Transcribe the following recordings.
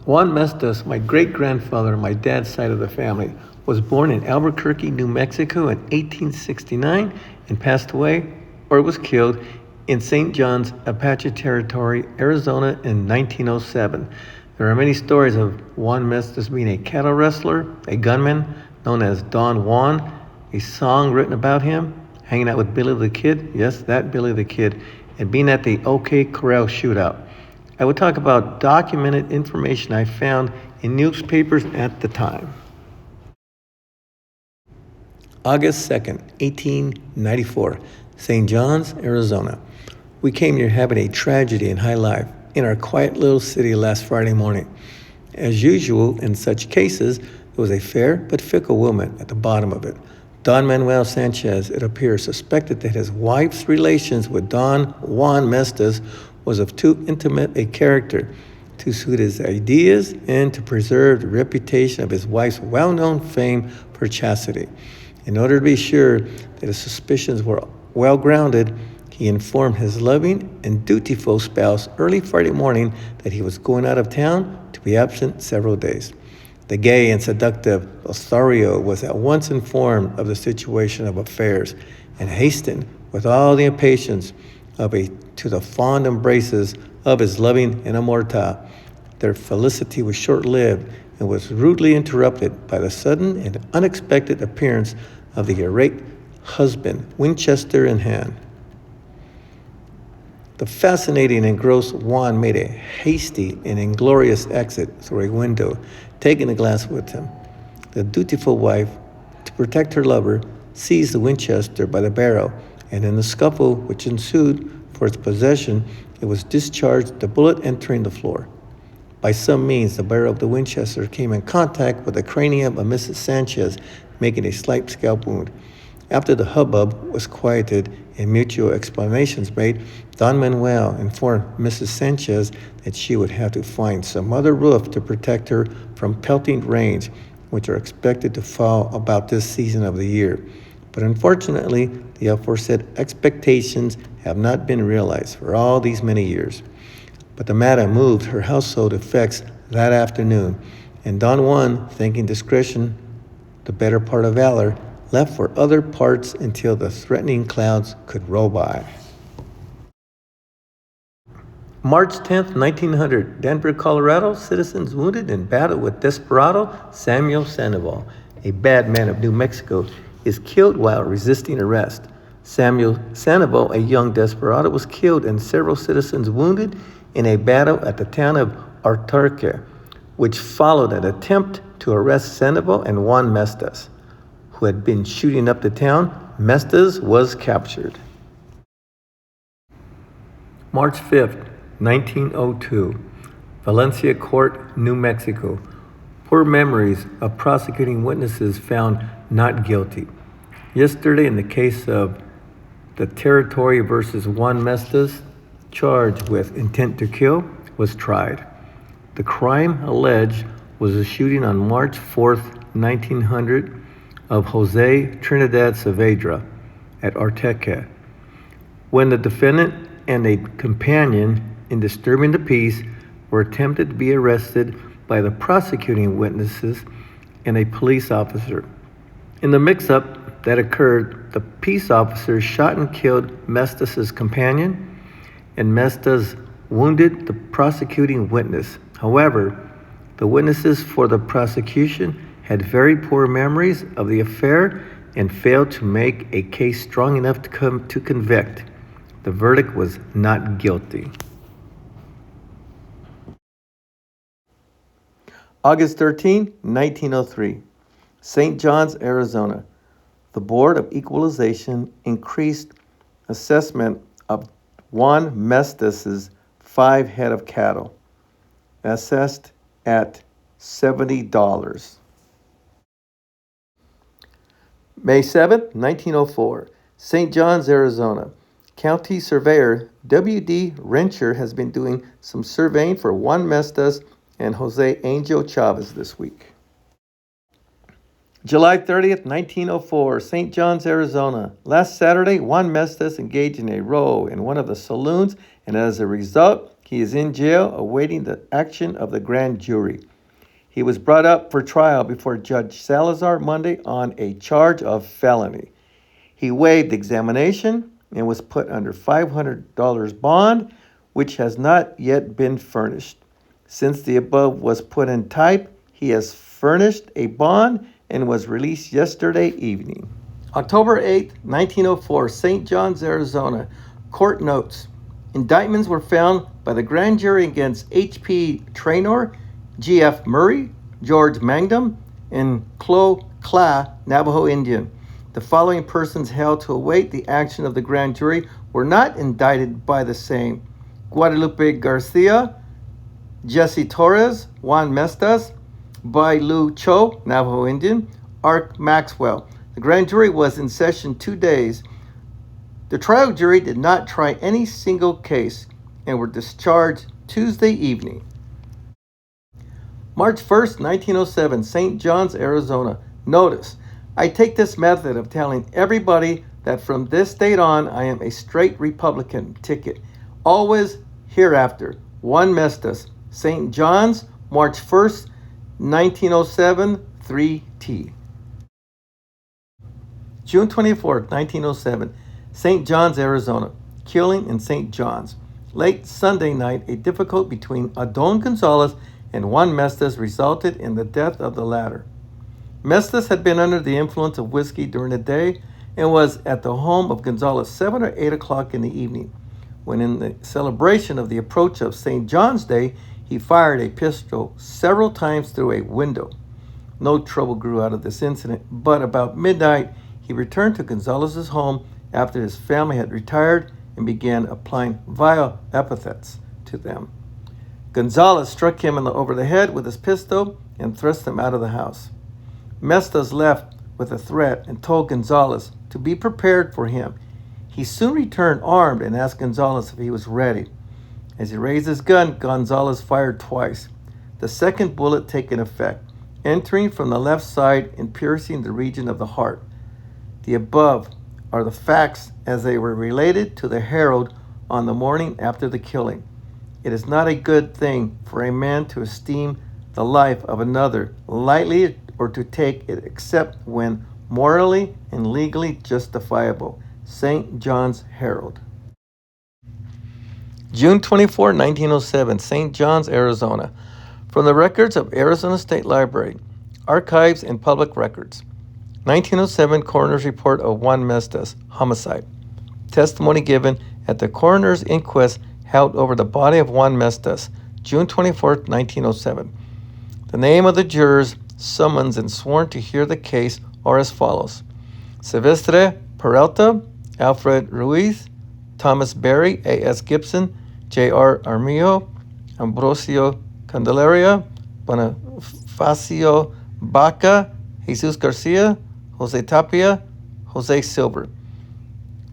Juan Mestas, my great-grandfather on my dad's side of the family, was born in Albuquerque, New Mexico in 1869 and passed away or was killed in St. John's, Apache Territory, Arizona in 1907. There are many stories of Juan Mestas being a cattle wrestler, a gunman known as Don Juan, a song written about him, hanging out with Billy the Kid, yes, that Billy the Kid, and being at the OK Corral shootout. I will talk about documented information I found in newspapers at the time. August 2nd, 1894, St. John's, Arizona. We came near having a tragedy in high life in our quiet little city last Friday morning. As usual in such cases, there was a fair but fickle woman at the bottom of it. Don Manuel Sanchez, it appears, suspected that his wife's relations with Don Juan Mestas was of too intimate a character to suit his ideas and to preserve the reputation of his wife's well-known fame for chastity. In order to be sure that his suspicions were well-grounded, he informed his loving and dutiful spouse early Friday morning that he was going out of town to be absent several days. The gay and seductive Lothario was at once informed of the situation of affairs and hastened with all the impatience to the fond embraces of his loving inamorata. Their felicity was short-lived and was rudely interrupted by the sudden and unexpected appearance of the irate husband, Winchester in hand. The fascinating and gross Juan made a hasty and inglorious exit through a window, taking the glass with him. The dutiful wife, to protect her lover, seized the Winchester by the barrel, and in the scuffle which ensued for its possession, it was discharged, the bullet entering the floor. By some means, the barrel of the Winchester came in contact with the cranium of Mrs. Sanchez, making a slight scalp wound. After the hubbub was quieted and mutual explanations made, Don Manuel informed Mrs. Sanchez that she would have to find some other roof to protect her from pelting rains, which are expected to fall about this season of the year. But unfortunately, the aforesaid expectations have not been realized for all these many years. But the madam moved her household effects that afternoon, and Don Juan, thinking discretion the better part of valor, left for other parts until the threatening clouds could roll by. March 10th, 1900, Denver, Colorado, citizens wounded in battle with desperado Samuel Sandoval, a bad man of New Mexico, is killed while resisting arrest. Samuel Sandoval, a young desperado, was killed and several citizens wounded in a battle at the town of Albuquerque, which followed an attempt to arrest Sandoval and Juan Mestas, who had been shooting up the town. Maestas was captured. March 5th, 1902, Valencia Court, New Mexico. Poor memories of prosecuting witnesses found not guilty. Yesterday, in the case of the Territory versus Juan Mestas, charged with intent to kill, was tried. The crime alleged was a shooting on March 4th, 1900, of Jose Trinidad Saavedra at Albuquerque, when the defendant and a companion in disturbing the peace were attempted to be arrested by the prosecuting witnesses and a police officer. In the mix-up that occurred, the peace officer shot and killed Mestas' companion, and Mestas wounded the prosecuting witness. However, the witnesses for the prosecution had very poor memories of the affair and failed to make a case strong enough to convict. The verdict was not guilty. August 13, 1903, St. John's, Arizona. The Board of Equalization increased assessment of Juan Mestas' 5 head of cattle, assessed at $70. May 7, 1904, St. John's, Arizona. County Surveyor W.D. Rencher has been doing some surveying for Juan Mestas and Jose Angel Chavez this week. July 30th, 1904, St. John's, Arizona. Last Saturday, Juan Mestas engaged in a row in one of the saloons, and as a result, he He is in jail awaiting the action of the grand jury. He was brought up for trial before Judge Salazar Monday on a charge of felony. He waived examination and was put under $500 bond, which has not yet been furnished. Since the above was put in type, he has furnished a bond and was released yesterday evening. October 8, 1904, St. John's, Arizona. Court notes. Indictments were found by the grand jury against H.P. Traynor, G.F. Murray, George Mangum, and Clo Cla, Navajo Indian. The following persons held to await the action of the grand jury were not indicted by the same: Guadalupe Garcia, Jesse Torres, Juan Mestas, Bai Lu Cho, Navajo Indian, Ark Maxwell. The grand jury was in session 2 days. The trial jury did not try any single case and were discharged Tuesday evening. March 1st, 1907, St. John's, Arizona. Notice, I take this method of telling everybody that from this date on, I am a straight Republican ticket. Always hereafter. Juan Mestas, St. John's, March 1st, 1907, 3T. June 24th, 1907, St. John's, Arizona. Killing in St. John's. Late Sunday night, a difficulty between Adon Gonzalez and Juan Mestas resulted in the death of the latter. Mestas had been under the influence of whiskey during the day and was at the home of Gonzalez 7 or 8 o'clock in the evening, when in the celebration of the approach of St. John's Day, he fired a pistol several times through a window. No trouble grew out of this incident, but about midnight, he returned to Gonzalez's home after his family had retired and began applying vile epithets to them. Gonzalez struck him over the head with his pistol and thrust him out of the house. Mestas left with a threat and told Gonzalez to be prepared for him. He soon returned armed and asked Gonzalez if he was ready. As he raised his gun, Gonzalez fired twice, the second bullet taking effect, entering from the left side and piercing the region of the heart. The above are the facts as they were related to the Herald on the morning after the killing. It is not a good thing for a man to esteem the life of another lightly or to take it except when morally and legally justifiable. St. John's Herald. June 24, 1907, St. John's, Arizona. From the records of Arizona State Library, Archives and Public Records. 1907 Coroner's Report of Juan Mestas, homicide. Testimony given at the coroner's inquest held over the body of Juan Mestas, June 24, 1907. The name of the jurors summoned and sworn to hear the case are as follows: Silvestre Peralta, Alfred Ruiz, Thomas Berry, A.S. Gibson, J.R. Armijo, Ambrosio Candelaria, Bonifacio Baca, Jesus Garcia, Jose Tapia, Jose Silver.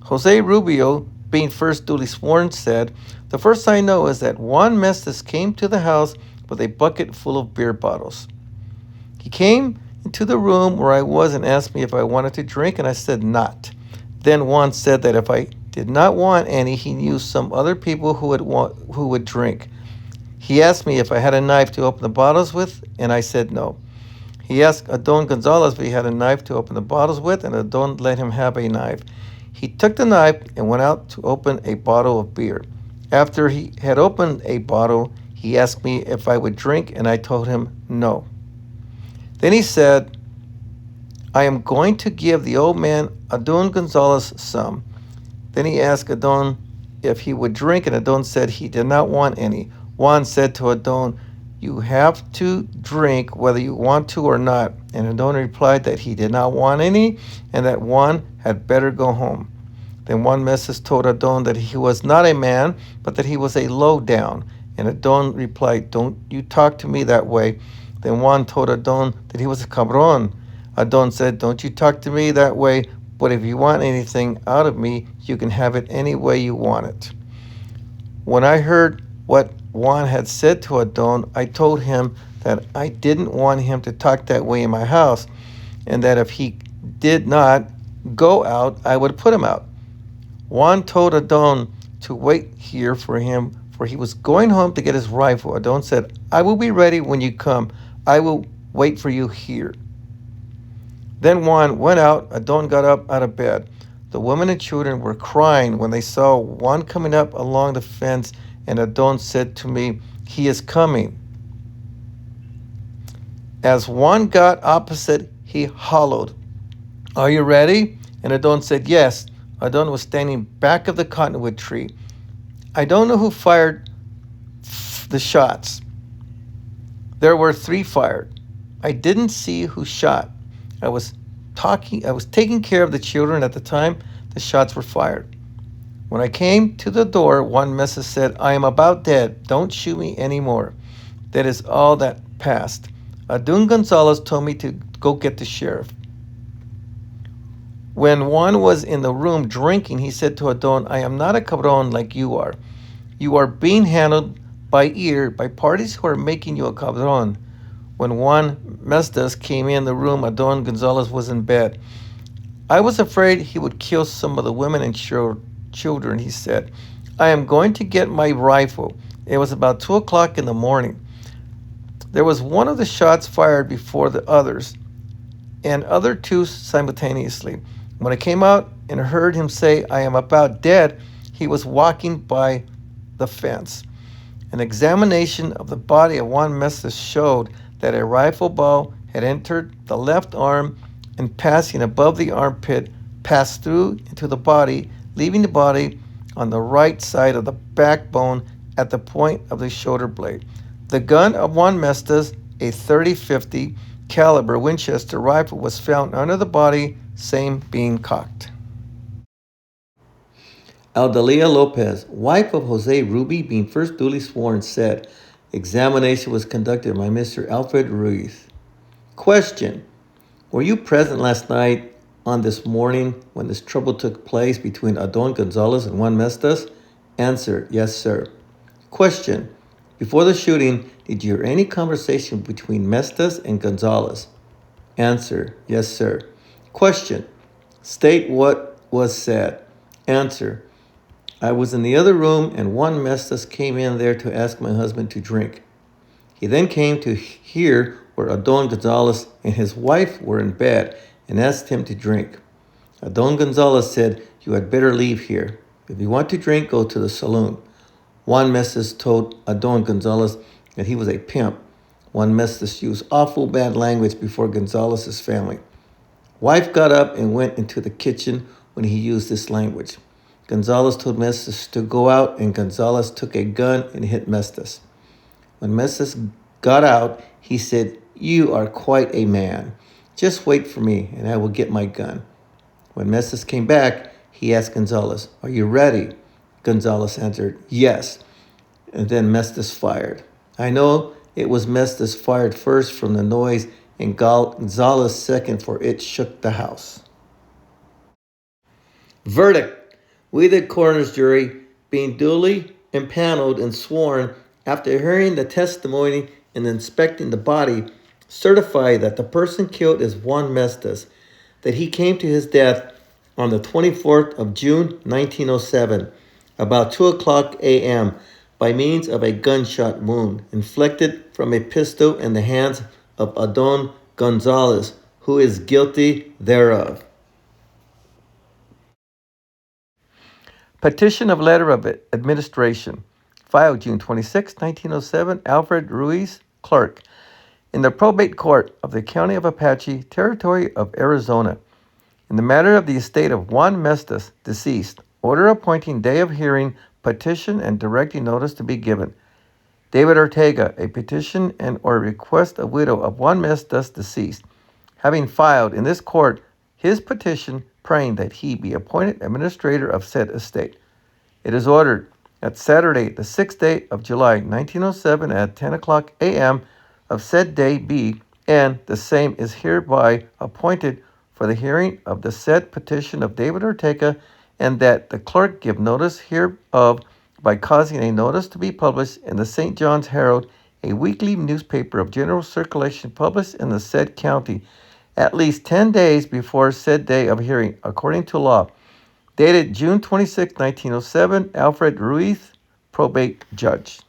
Jose Rubio, being first duly sworn, said, "The first I know is that Juan Mestas came to the house with a bucket full of beer bottles. He came into the room where I was and asked me if I wanted to drink, and I said not. Then Juan said that if I did not want any, he knew some other people who would drink. He asked me if I had a knife to open the bottles with, and I said no. He asked Adon Gonzalez if he had a knife to open the bottles with, and Adon let him have a knife. He took the knife and went out to open a bottle of beer. After he had opened a bottle, he asked me if I would drink, and I told him no. Then he said, I am going to give the old man Adon Gonzalez some. Then he asked Adon if he would drink, and Adon said he did not want any. Juan said to Adon, you have to drink whether you want to or not. And Adon replied that he did not want any and that Juan had better go home. Then Juan Mestas told Adon that he was not a man, but that he was a low-down. And Adon replied, don't you talk to me that way. Then Juan told Adon that he was a cabron. Adon said, don't you talk to me that way, but if you want anything out of me, you can have it any way you want it. When I heard what Juan had said to Adon, I told him that I didn't want him to talk that way in my house, and that if he did not go out, I would put him out. Juan told Adon to wait here for him, for he was going home to get his rifle. Adon said, I will be ready when you come. I will wait for you here. Then Juan went out. Adon got up out of bed. The women and children were crying when they saw Juan coming up along the fence, and Adon said to me, he is coming. As Juan got opposite, he hollowed, are you ready? And Adon said, yes. Adon was standing back of the cottonwood tree. I don't know who fired the shots. There were 3 fired. I didn't see who shot. I was taking care of the children at the time the shots were fired. When I came to the door, Juan Mestas said, I am about dead. Don't shoot me anymore. That is all that passed. Adon Gonzalez told me to go get the sheriff. When Juan was in the room drinking, he said to Adon, I am not a cabron like you are. You are being handled by ear by parties who are making you a cabron. When Juan Mestas came in the room, Adon Gonzalez was in bed. I was afraid he would kill some of the women and children, he said. I am going to get my rifle. It was about 2 o'clock in the morning. There was one of the shots fired before the others, and other 2 simultaneously. When I came out and heard him say, I am about dead, he was walking by the fence. An examination of the body of Juan Mestas showed that a rifle ball had entered the left arm and passing above the armpit, passed through into the body, leaving the body on the right side of the backbone at the point of the shoulder blade. The gun of Juan Mestas, a .30-50 caliber Winchester rifle, was found under the body, same being cocked. Adela Lopez, wife of Jose Ruby, being first duly sworn, said, examination was conducted by Mr. Alfred Ruiz. Question, were you present last night on this morning when this trouble took place between Adon Gonzalez and Juan Mestas? Answer, yes, sir. Question, before the shooting, did you hear any conversation between Mestas and Gonzalez? Answer, yes, sir. Question, state what was said. Answer, I was in the other room and Juan Mestas came in there to ask my husband to drink. He then came to hear where Adon Gonzalez and his wife were in bed and asked him to drink. Adon Gonzalez said, you had better leave here. If you want to drink, go to the saloon. Juan Mestas told Adon Gonzalez that he was a pimp. Juan Mestas used awful bad language before Gonzalez's family. Wife got up and went into the kitchen when he used this language. Gonzalez told Mestas to go out, and Gonzalez took a gun and hit Mestas. When Mestas got out, he said, you are quite a man. Just wait for me, and I will get my gun. When Mestas came back, he asked Gonzalez, are you ready? Gonzalez answered, yes. And then Mestas fired. I know it was Mestas fired first from the noise, and Gonzalez second, for it shook the house. Verdict. We, the coroner's jury, being duly impaneled and sworn, after hearing the testimony and inspecting the body, certify that the person killed is Juan Mestas, that he came to his death on the 24th of June, 1907, about 2 o'clock a.m., by means of a gunshot wound inflicted from a pistol in the hands of Adon Gonzalez, who is guilty thereof. Petition of Letter of Administration, filed June 26, 1907, Alfred Ruiz, Clerk, in the Probate Court of the County of Apache, Territory of Arizona, in the matter of the estate of Juan Mestas, deceased, order appointing day of hearing, petition, and directing notice to be given. David Ortega, a petition and or request of widow of Juan Mestas, deceased, having filed in this court his petition praying that he be appointed administrator of said estate. It is ordered that Saturday, the 6th day of July, 1907, at 10 o'clock a.m. of said day be, and the same is hereby appointed for the hearing of the said petition of David Ortega, and that the clerk give notice hereof by causing a notice to be published in the St. John's Herald, a weekly newspaper of general circulation published in the said county, at least 10 days before said day of hearing, according to law. Dated June 26, 1907, Alfred Ruiz, probate judge.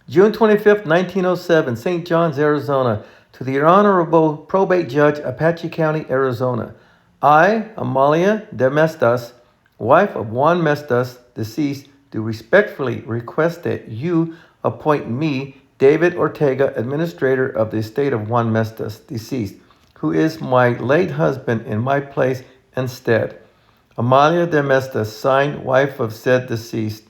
June 25th, 1907, St. John's, Arizona. To the Honorable Probate Judge, Apache County, Arizona. I, Amalia Mestas, wife of Juan Mestas, deceased, do respectfully request that you appoint me, David Ortega, administrator of the estate of Juan Mestas, deceased, who is my late husband, in my place and stead. Amalia Mestas, signed, wife of said deceased.